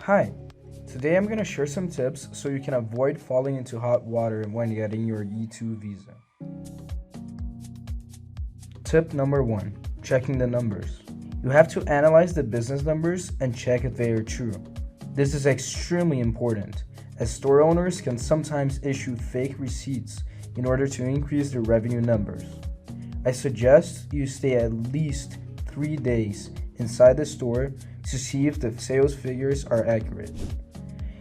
Hi, today I'm going to share some tips so you can avoid falling into hot water when getting your E2 visa. Tip number 1, checking the numbers. You have to analyze the business numbers and check if they are true. This is extremely important, as store owners can sometimes issue fake receipts in order to increase their revenue numbers. I suggest you stay at least 3 days inside the store to see if the sales figures are accurate.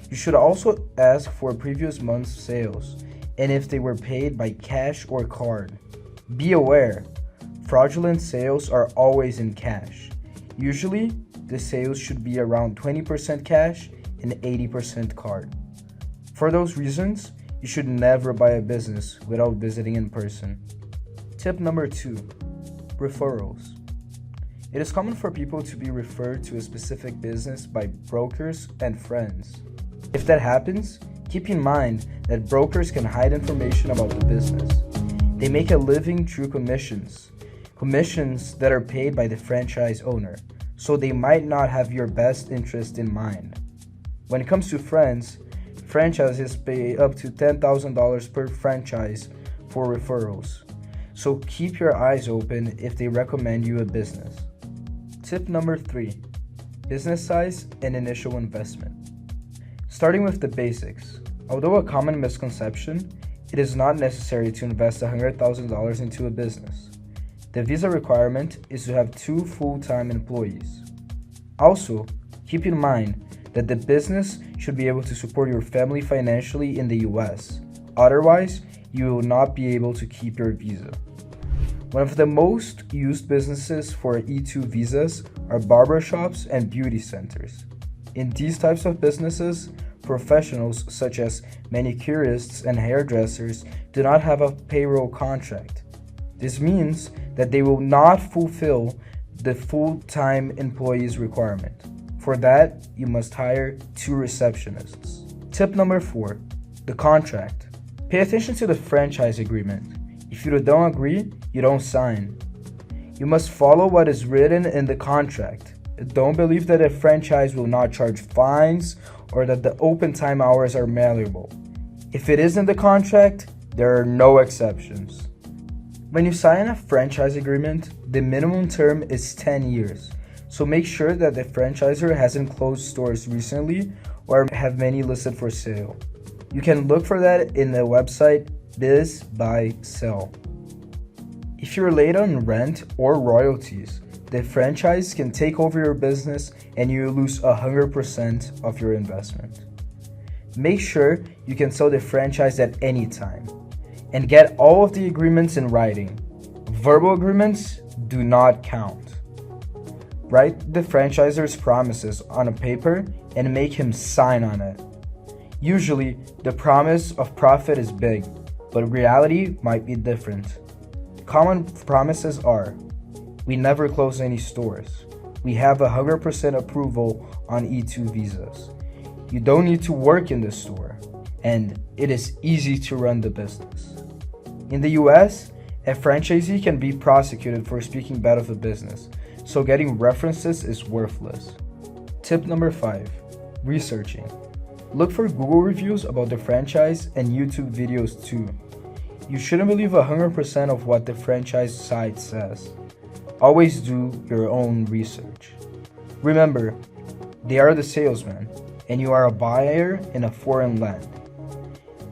You should also ask for previous month's sales and if they were paid by cash or card. Be aware, fraudulent sales are always in cash. Usually, the sales should be around 20% cash and 80% card. For those reasons, you should never buy a business without visiting in person. Tip number 2, referrals. It is common for people to be referred to a specific business by brokers and friends. If that happens, keep in mind that brokers can hide information about the business. They make a living through commissions that are paid by the franchise owner, so they might not have your best interest in mind. When it comes to friends, franchises pay up to $10,000 per franchise for referrals, so keep your eyes open if they recommend you a business. Tip number 3, business size and initial investment. Starting with the basics. Although a common misconception, it is not necessary to invest $100,000 into a business. The visa requirement is to have 2 full-time employees. Also, keep in mind that the business should be able to support your family financially in the US. Otherwise, you will not be able to keep your visa. One of the most used businesses for E2 visas are barbershops and beauty centers. In these types of businesses, professionals such as manicurists and hairdressers do not have a payroll contract. This means that they will not fulfill the full-time employees requirement. For that, you must hire 2 receptionists. Tip number 4, the contract. Pay attention to the franchise agreement. If you don't agree, you don't sign. You must follow what is written in the contract. Don't believe that a franchise will not charge fines or that the open time hours are malleable. If it is in the contract, there are no exceptions. When you sign a franchise agreement, the minimum term is 10 years. So make sure that the franchisor hasn't closed stores recently or have many listed for sale. You can look for that in the website Biz Buy Sell. If you're late on rent or royalties, the franchise can take over your business and you lose 100% of your investment. Make sure you can sell the franchise at any time and get all of the agreements in writing. Verbal agreements do not count. Write the franchisor's promises on a paper and make him sign on it. Usually, the promise of profit is big, but reality might be different. Common promises are: we never close any stores. We have 100% approval on E2 visas. You don't need to work in the store. And it is easy to run the business. In the US, a franchisee can be prosecuted for speaking bad of a business, so getting references is worthless. Tip number 5, researching. Look for Google reviews about the franchise and YouTube videos too. You shouldn't believe 100% of what the franchise site says. Always do your own research. Remember, they are the salesman, and you are a buyer in a foreign land.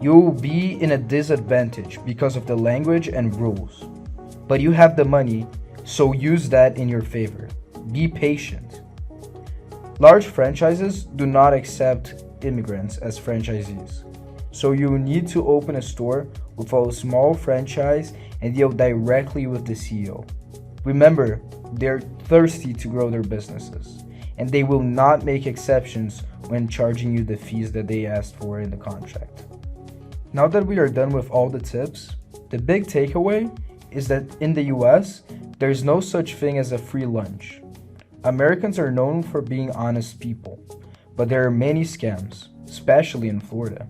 You will be in a disadvantage because of the language and rules. But you have the money, so use that in your favor. Be patient. Large franchises do not accept immigrants as franchisees. So you need to open a store with a small franchise and deal directly with the CEO. Remember, they're thirsty to grow their businesses, and they will not make exceptions when charging you the fees that they asked for in the contract. Now that we are done with all the tips, the big takeaway is that in the US, there's no such thing as a free lunch. Americans are known for being honest people, but there are many scams, especially in Florida.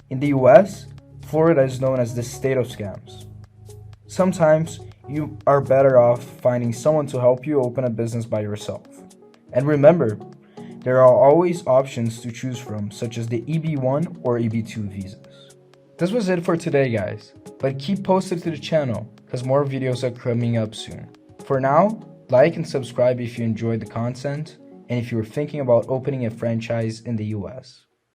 In the US, Florida is known as the state of scams. Sometimes you are better off finding someone to help you open a business by yourself. And remember, There are always options to choose from, such as the EB1 or EB2 visas. This was it for today, guys, but keep posted to the channel because more videos are coming up soon. For now, like and subscribe if you enjoyed the content and if you're thinking about opening a franchise in the US.